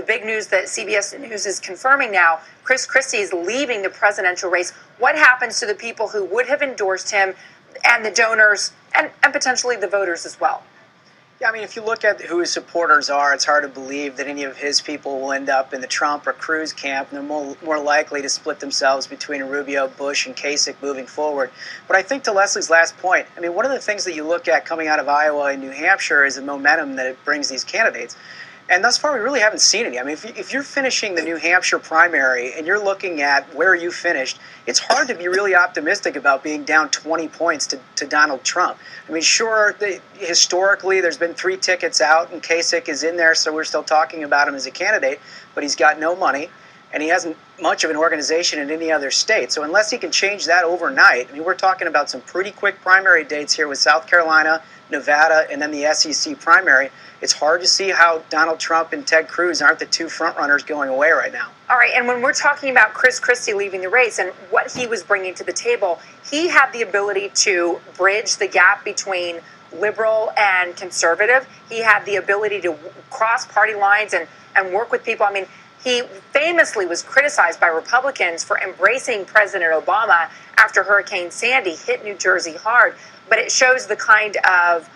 the big news that CBS News is confirming now, Chris Christie is leaving the presidential race. What happens to the people who would have endorsed him and the donors and potentially the voters as well? Yeah, I mean, if you look at who his supporters are, it's hard to believe that any of his people will end up in the Trump or Cruz camp. And they're more likely to split themselves between Rubio, Bush, and Kasich moving forward. But I think to Leslie's last point, I mean, one of the things that you look at coming out of Iowa and New Hampshire is the momentum that it brings these candidates. And thus far, we really haven't seen any. I mean, if you're finishing the New Hampshire primary and you're looking at where you finished, it's hard to be really optimistic about being down 20 points to Donald Trump. I mean, sure, historically, there's been 3 tickets out, and Kasich is in there, so we're still talking about him as a candidate, but he's got no money, and he hasn't much of an organization in any other state. So unless he can change that overnight, I mean, we're talking about some pretty quick primary dates here with South Carolina, Nevada, and then the SEC primary. It's hard to see how Donald Trump and Ted Cruz aren't the 2 frontrunners going away right now. All right, and when we're talking about Chris Christie leaving the race and what he was bringing to the table, he had the ability to bridge the gap between liberal and conservative. He had the ability to cross party lines and work with people. I mean, he famously was criticized by Republicans for embracing President Obama after Hurricane Sandy hit New Jersey hard, but it shows the kind of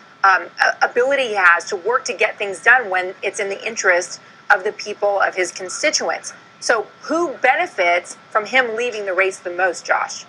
ability he has to work to get things done when it's in the interest of the people of his constituents. So who benefits from him leaving the race the most, Josh?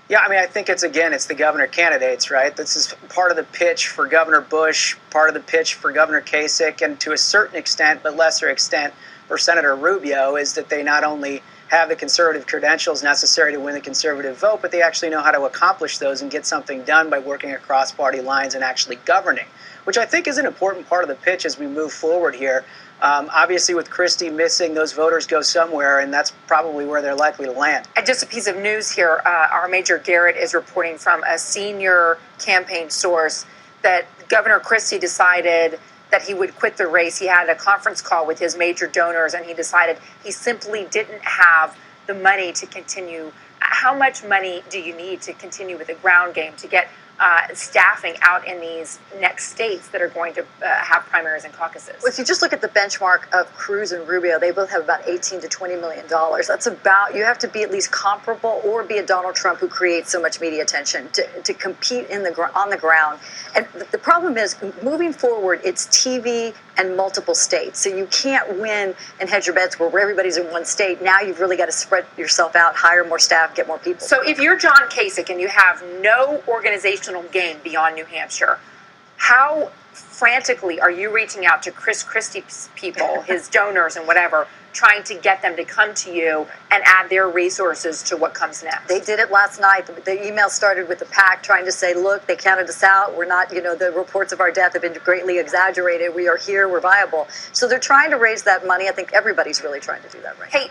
Yeah, I mean, I think it's the governor candidates, right? This is part of the pitch for Governor Bush, part of the pitch for Governor Kasich, and to a certain extent, but lesser extent, for Senator Rubio, is that they not only have the conservative credentials necessary to win the conservative vote, but they actually know how to accomplish those and get something done by working across party lines and actually governing, which I think is an important part of the pitch as we move forward here. Obviously, with Christie missing, those voters go somewhere, and that's probably where they're likely to land. And just a piece of news here, our Major Garrett is reporting from a senior campaign source that Governor Christie decided that he would quit the race. He had a conference call with his major donors, and he decided he simply didn't have the money to continue. How much money do you need to continue with the ground game to get staffing out in these next states that are going to have primaries and caucuses? Well, if you just look at the benchmark of Cruz and Rubio, they both have about $18 to $20 million. That's about, you have to be at least comparable or be a Donald Trump who creates so much media attention to compete on the ground. And the problem is, moving forward, it's TV and multiple states. So you can't win and hedge your bets where everybody's in one state. Now you've really got to spread yourself out, hire more staff, get more people. So if you're John Kasich and you have no organizational gain beyond New Hampshire, how frantically are you reaching out to Chris Christie's people, his donors and whatever, trying to get them to come to you and add their resources to what comes next? They did it last night. The email started with the PAC trying to say, look, they counted us out. We're not, the reports of our death have been greatly exaggerated. We are here. We're viable. So they're trying to raise that money. I think everybody's really trying to do that right now. Hey,